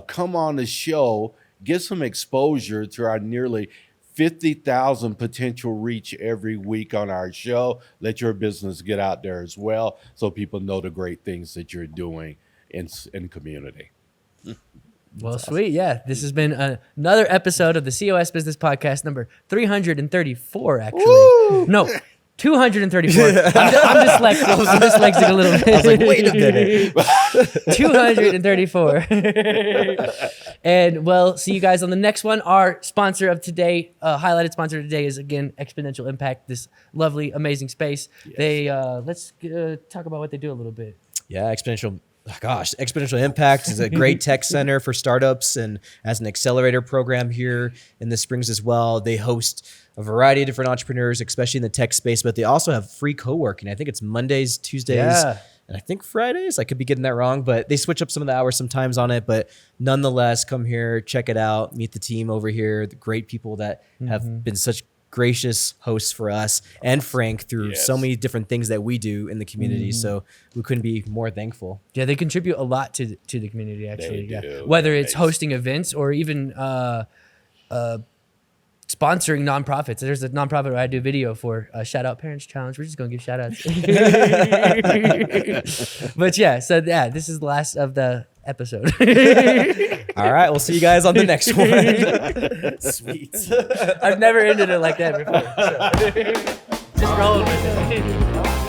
Come on the show, get some exposure to our nearly 50,000 potential reach every week on our show. Let your business get out there as well so people know the great things that you're doing in the community. Well, sweet. Yeah, this has been another episode of the COS Business Podcast, number 334, actually. Woo! No, 234. I'm dyslexic. I'm dyslexic a little bit. I was like, wait a minute. 234. And we'll see you guys on the next one. Our sponsor of today, highlighted sponsor of today is, again, Exponential Impact, this lovely, amazing space. Yes. They let's talk about what they do a little bit. Yeah, Exponential Impact is a great tech center for startups and as an accelerator program here in the Springs as well. They host a variety of different entrepreneurs, especially in the tech space, but they also have free co-working. I think it's Mondays, Tuesdays, and I think Fridays. I could be getting that wrong, but they switch up some of the hours sometimes on it. But nonetheless, come here, check it out, meet the team over here, the great people that have been such gracious hosts for us and Frank through so many different things that we do in the community. So we couldn't be more thankful. Yeah, they contribute a lot to the community, actually. They do. Whether it's hosting events or even sponsoring nonprofits. There's a nonprofit I do video for, Shout Out Parents Challenge. We're just going to give shout outs. But this is the last of the episode. All right, we'll see you guys on the next one. Sweet. I've never ended it like that before. So. Just rolling with it.